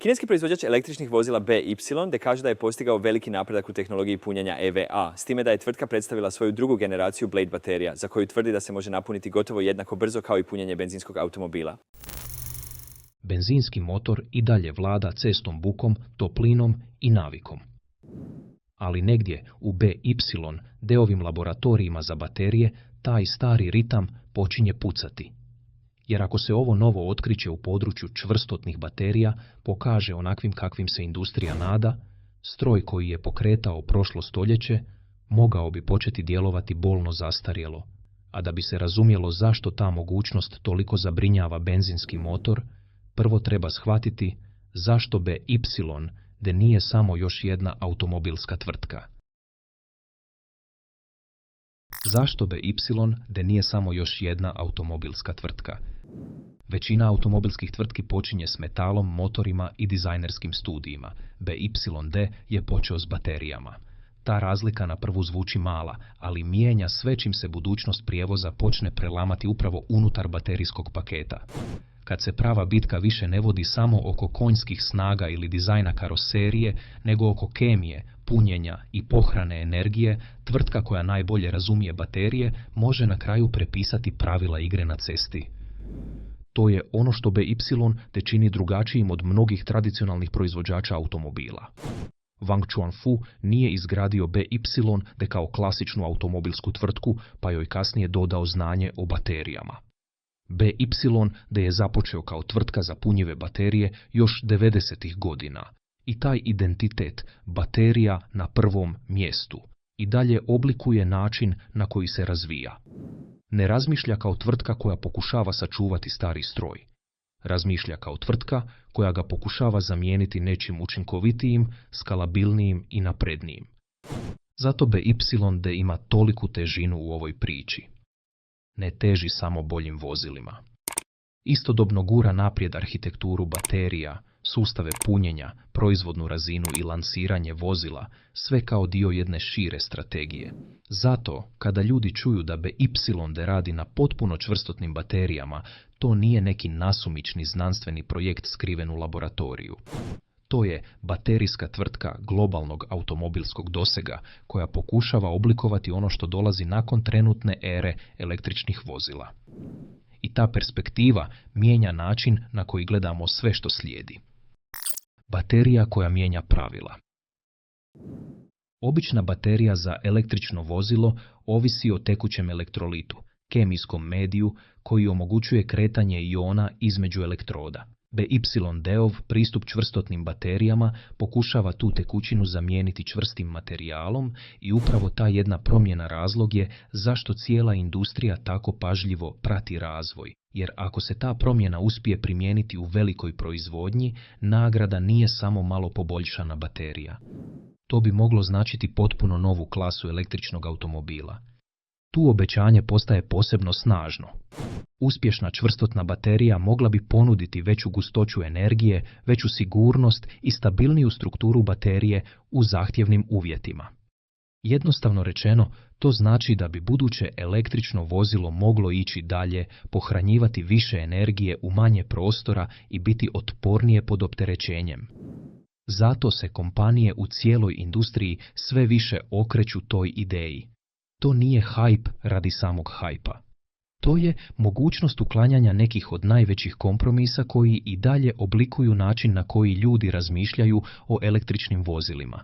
Kineski proizvođač električnih vozila BY de kaže da je postigao veliki napredak u tehnologiji punjenja EVA, s time da je tvrtka predstavila svoju drugu generaciju Blade baterija, za koju tvrdi da se može napuniti gotovo jednako brzo kao i punjenje benzinskog automobila. Benzinski motor i dalje vlada cestom bukom, toplinom i navikom. Ali negdje u BY deovim laboratorijima za baterije taj stari ritam počinje pucati. Jer ako se ovo novo otkriće u području čvrstotnih baterija pokaže onakvim kakvim se industrija nada, stroj koji je pokretao prošlo stoljeće mogao bi početi djelovati bolno zastarjelo, a da bi se razumjelo zašto ta mogućnost toliko zabrinjava benzinski motor, prvo treba shvatiti zašto BY de nije samo još jedna automobilska tvrtka. Zašto BY de nije samo još jedna automobilska tvrtka? Većina automobilskih tvrtki počinje s metalom, motorima i dizajnerskim studijima. BYD je počeo s baterijama. Ta razlika na prvu zvuči mala, ali mijenja sve čim se budućnost prijevoza počne prelamati upravo unutar baterijskog paketa. Kad se prava bitka više ne vodi samo oko konjskih snaga ili dizajna karoserije, nego oko kemije, punjenja i pohrane energije, tvrtka koja najbolje razumije baterije može na kraju prepisati pravila igre na cesti. To je ono što BY te čini drugačijim od mnogih tradicionalnih proizvođača automobila. Wang Chuanfu nije izgradio BY de kao klasičnu automobilsku tvrtku, pa joj kasnije dodao znanje o baterijama. BY de je započeo kao tvrtka za punjive baterije još 90-ih godina i taj identitet baterija na prvom mjestu i dalje oblikuje način na koji se razvija. Ne razmišlja kao tvrtka koja pokušava sačuvati stari stroj. Razmišlja kao tvrtka koja ga pokušava zamijeniti nečim učinkovitijim, skalabilnijim i naprednijim. Zato BY ima toliku težinu u ovoj priči. Ne teži samo boljim vozilima. Istodobno gura naprijed arhitekturu baterija, sustave punjenja, proizvodnu razinu i lansiranje vozila, sve kao dio jedne šire strategije. Zato, kada ljudi čuju da BY radi na potpuno čvrstotnim baterijama, to nije neki nasumični znanstveni projekt skriven u laboratoriju. To je baterijska tvrtka globalnog automobilskog dosega koja pokušava oblikovati ono što dolazi nakon trenutne ere električnih vozila. I ta perspektiva mijenja način na koji gledamo sve što slijedi. Baterija koja mijenja pravila. Obična baterija za električno vozilo ovisi o tekućem elektrolitu, kemijskom mediju koji omogućuje kretanje iona između elektroda. BY-deov pristup čvrstotnim baterijama pokušava tu tekućinu zamijeniti čvrstim materijalom i upravo ta jedna promjena razlog je zašto cijela industrija tako pažljivo prati razvoj. Jer ako se ta promjena uspije primijeniti u velikoj proizvodnji, nagrada nije samo malo poboljšana baterija. To bi moglo značiti potpuno novu klasu električnog automobila. Tu obećanje postaje posebno snažno. Uspješna čvrstotna baterija mogla bi ponuditi veću gustoću energije, veću sigurnost i stabilniju strukturu baterije u zahtjevnim uvjetima. Jednostavno rečeno, to znači da bi buduće električno vozilo moglo ići dalje, pohranjivati više energije u manje prostora i biti otpornije pod opterećenjem. Zato se kompanije u cijeloj industriji sve više okreću toj ideji. To nije hajp radi samog hajpa. To je mogućnost uklanjanja nekih od najvećih kompromisa koji i dalje oblikuju način na koji ljudi razmišljaju o električnim vozilima.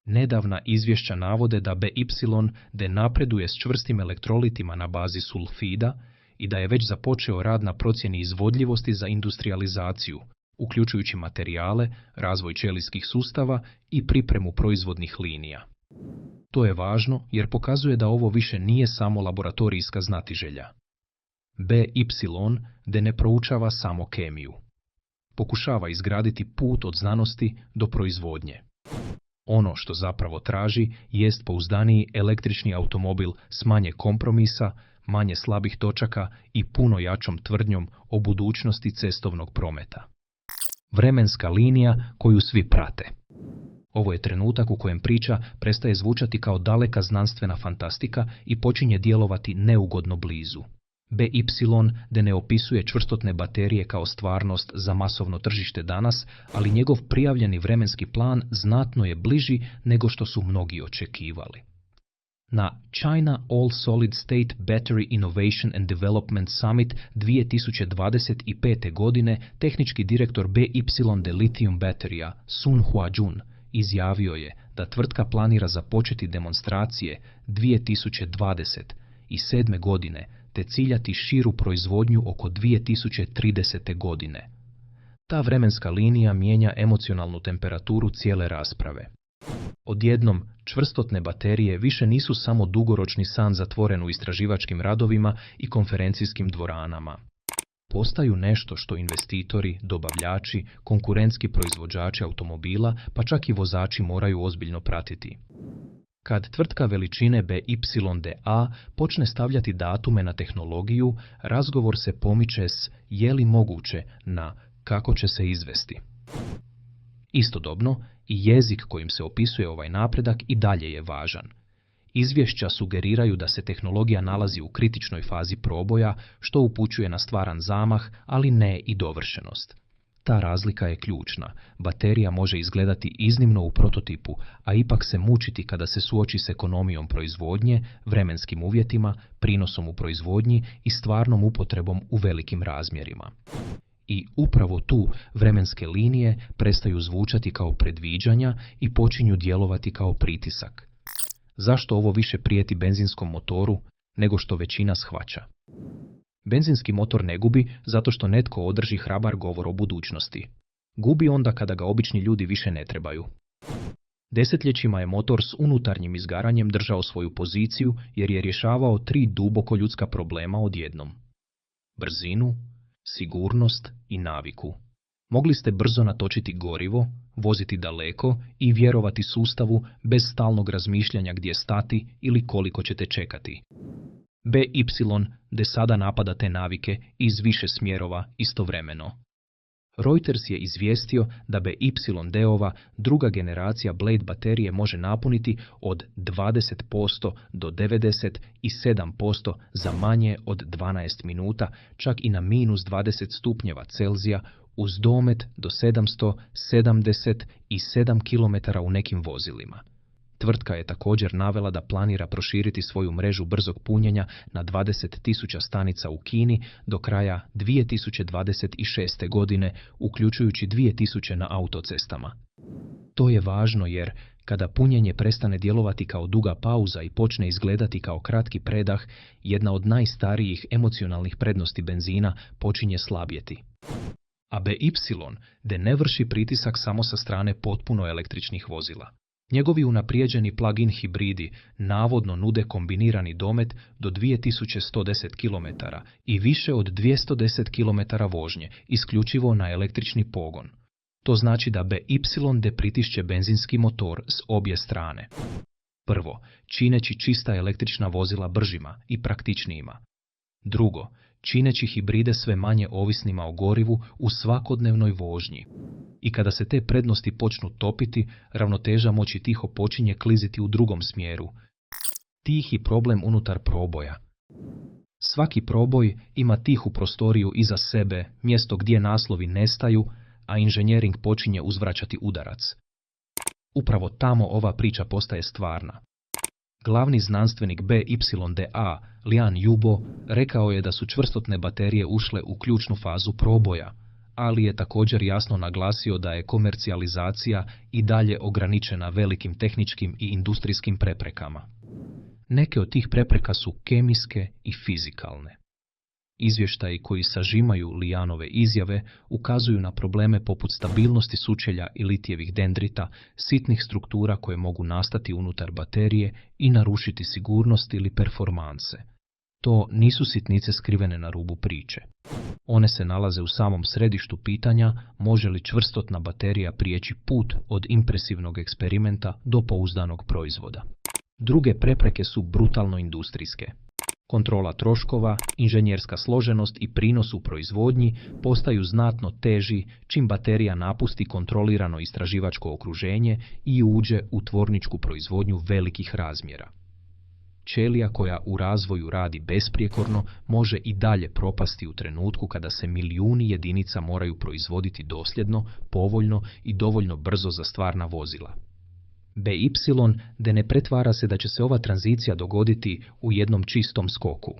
Nedavna izvješća navode da BY de napreduje s čvrstim elektrolitima na bazi sulfida i da je već započeo rad na procjeni izvodljivosti za industrializaciju, uključujući materijale, razvoj ćelijskih sustava i pripremu proizvodnih linija. To je važno jer pokazuje da ovo više nije samo laboratorijska znatiželja. BY de ne proučava samo kemiju. Pokušava izgraditi put od znanosti do proizvodnje. Ono što zapravo traži jest pouzdaniji električni automobil s manje kompromisa, manje slabih točaka i puno jačom tvrdnjom o budućnosti cestovnog prometa. Vremenska linija koju svi prate. Ovo je trenutak u kojem priča prestaje zvučati kao daleka znanstvena fantastika i počinje djelovati neugodno blizu. BY de ne opisuje čvrstotne baterije kao stvarnost za masovno tržište danas, ali njegov prijavljeni vremenski plan znatno je bliži nego što su mnogi očekivali. Na China All Solid State Battery Innovation and Development Summit 2025. godine tehnički direktor BY de Lithium baterija Sun Huajun izjavio je da tvrtka planira započeti demonstracije 2027. godine te ciljati širu proizvodnju oko 2030. godine. Ta vremenska linija mijenja emocionalnu temperaturu cijele rasprave. Odjednom, čvrstotne baterije više nisu samo dugoročni san zatvoren u istraživačkim radovima i konferencijskim dvoranama. Postaju nešto što investitori, dobavljači, konkurentski proizvođači automobila, pa čak i vozači moraju ozbiljno pratiti. Kad tvrtka veličine BYDA počne stavljati datume na tehnologiju, razgovor se pomiče s je li moguće na kako će se izvesti. Istodobno, i jezik kojim se opisuje ovaj napredak i dalje je važan. Izvješća sugeriraju da se tehnologija nalazi u kritičnoj fazi proboja, što upućuje na stvaran zamah, ali ne i dovršenost. Ta razlika je ključna. Baterija može izgledati iznimno u prototipu, a ipak se mučiti kada se suoči s ekonomijom proizvodnje, vremenskim uvjetima, prinosom u proizvodnji i stvarnom upotrebom u velikim razmjerima. I upravo tu vremenske linije prestaju zvučati kao predviđanja i počinju djelovati kao pritisak. Zašto ovo više prijeti benzinskom motoru nego što većina shvaća? Benzinski motor ne gubi zato što netko održi hrabar govor o budućnosti. Gubi onda kada ga obični ljudi više ne trebaju. Desetljećima je motor s unutarnjim izgaranjem držao svoju poziciju jer je rješavao 3 duboko ljudska problema odjednom. Brzinu, sigurnost i naviku. Mogli ste brzo natočiti gorivo, voziti daleko i vjerovati sustavu bez stalnog razmišljanja gdje stati ili koliko ćete čekati. BY de sada napada te navike iz više smjerova istovremeno. Reuters je izvijestio da BY-ova druga generacija Blade baterije može napuniti od 20% do 97% za manje od 12 minuta, čak i na minus 20 stupnjeva Celzija, uz domet do 777 km u nekim vozilima. Tvrtka je također navela da planira proširiti svoju mrežu brzog punjenja na 20.000 stanica u Kini do kraja 2026. godine, uključujući 2000 na autocestama. To je važno jer kada punjenje prestane djelovati kao duga pauza i počne izgledati kao kratki predah, jedna od najstarijih emocionalnih prednosti benzina počinje slabjeti. A BY de ne vrši pritisak samo sa strane potpuno električnih vozila. Njegovi unaprijeđeni plug-in hibridi navodno nude kombinirani domet do 2110 km i više od 210 km vožnje, isključivo na električni pogon. To znači da BY de pritišće benzinski motor s obje strane. Prvo, čineći čista električna vozila bržima i praktičnijima. Drugo, čineći hibride sve manje ovisnima o gorivu u svakodnevnoj vožnji. I kada se te prednosti počnu topiti, ravnoteža moći tiho počinje kliziti u drugom smjeru. Tihi problem unutar proboja. Svaki proboj ima tihu prostoriju iza sebe, mjesto gdje naslovi nestaju, a inženjering počinje uzvraćati udarac. Upravo tamo ova priča postaje stvarna. Glavni znanstvenik BYDA, Lian Yubo, rekao je da su čvrstotne baterije ušle u ključnu fazu proboja, ali je također jasno naglasio da je komercijalizacija i dalje ograničena velikim tehničkim i industrijskim preprekama. Neke od tih prepreka su kemijske i fizikalne. Izvještaji koji sažimaju Lianove izjave ukazuju na probleme poput stabilnosti sučelja i litijevih dendrita, sitnih struktura koje mogu nastati unutar baterije i narušiti sigurnost ili performanse. To nisu sitnice skrivene na rubu priče. One se nalaze u samom središtu pitanja može li čvrstotna baterija prijeći put od impresivnog eksperimenta do pouzdanog proizvoda. Druge prepreke su brutalno industrijske. Kontrola troškova, inženjerska složenost i prinos u proizvodnji postaju znatno teži čim baterija napusti kontrolirano istraživačko okruženje i uđe u tvorničku proizvodnju velikih razmjera. ćelija koja u razvoju radi besprijekorno može i dalje propasti u trenutku kada se milijuni jedinica moraju proizvoditi dosljedno, povoljno i dovoljno brzo za stvarna vozila. BY da ne pretvara se da će se ova tranzicija dogoditi u jednom čistom skoku.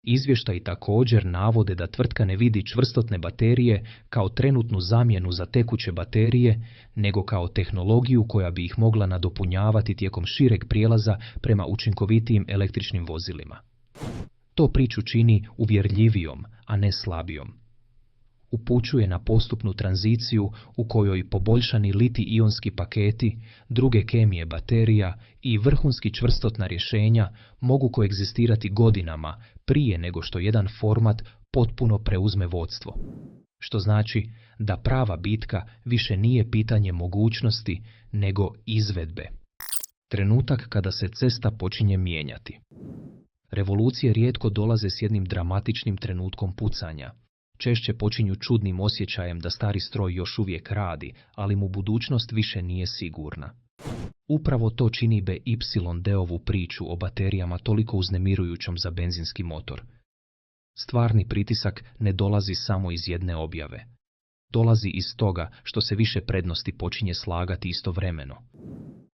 Izvještaji također navode da tvrtka ne vidi čvrstotne baterije kao trenutnu zamjenu za tekuće baterije, nego kao tehnologiju koja bi ih mogla nadopunjavati tijekom šireg prijelaza prema učinkovitijim električnim vozilima. To priču čini uvjerljivijom, a ne slabijom. Upućuje na postupnu tranziciju u kojoj poboljšani litij-ionski paketi, druge kemije baterija i vrhunski čvrstotna rješenja mogu koegzistirati godinama prije nego što jedan format potpuno preuzme vodstvo. Što znači da prava bitka više nije pitanje mogućnosti, nego izvedbe. Trenutak kada se cesta počinje mijenjati. Revolucije rijetko dolaze s jednim dramatičnim trenutkom pucanja. Češće počinju čudnim osjećajem da stari stroj još uvijek radi, ali mu budućnost više nije sigurna. Upravo to čini BY-ovu priču o baterijama toliko uznemirujućom za benzinski motor. Stvarni pritisak ne dolazi samo iz jedne objave. Dolazi iz toga što se više prednosti počinje slagati istovremeno.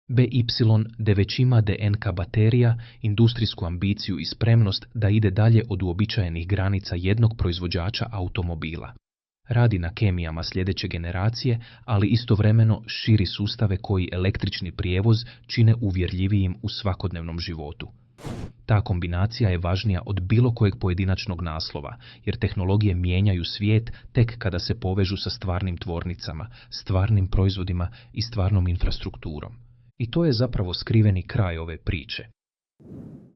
BY da već ima DNK baterija, industrijsku ambiciju i spremnost da ide dalje od uobičajenih granica jednog proizvođača automobila. Radi na kemijama sljedeće generacije, ali istovremeno širi sustave koji električni prijevoz čine uvjerljivijim u svakodnevnom životu. Ta kombinacija je važnija od bilo kojeg pojedinačnog naslova, jer tehnologije mijenjaju svijet tek kada se povežu sa stvarnim tvornicama, stvarnim proizvodima i stvarnom infrastrukturom. I to je zapravo skriveni kraj ove priče.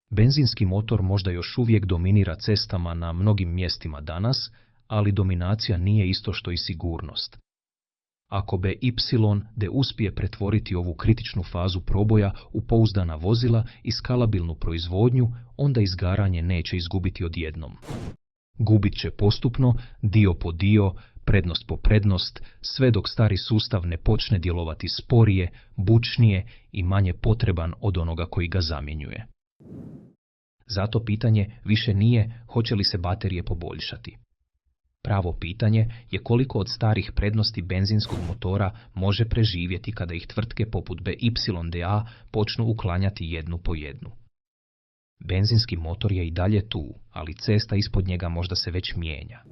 Benzinski motor možda još uvijek dominira cestama na mnogim mjestima danas, ali dominacija nije isto što i sigurnost. Ako BY da uspije pretvoriti ovu kritičnu fazu proboja u pouzdana vozila i skalabilnu proizvodnju, onda izgaranje neće izgubiti odjednom. Gubit će postupno, dio po dio, prednost po prednost, sve dok stari sustav ne počne djelovati sporije, bučnije i manje potreban od onoga koji ga zamjenjuje. Zato pitanje više nije hoće li se baterije poboljšati. Pravo pitanje je koliko od starih prednosti benzinskog motora može preživjeti kada ih tvrtke poput BYDA počnu uklanjati jednu po jednu. Benzinski motor je i dalje tu, ali cesta ispod njega možda se već mijenja.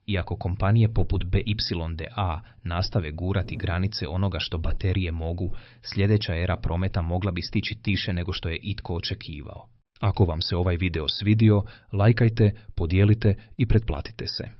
Iako kompanije poput BYDA nastave gurati granice onoga što baterije mogu, sljedeća era prometa mogla bi stići tiše nego što je itko očekivao. Ako vam se ovaj video svidio, lajkajte, podijelite i pretplatite se.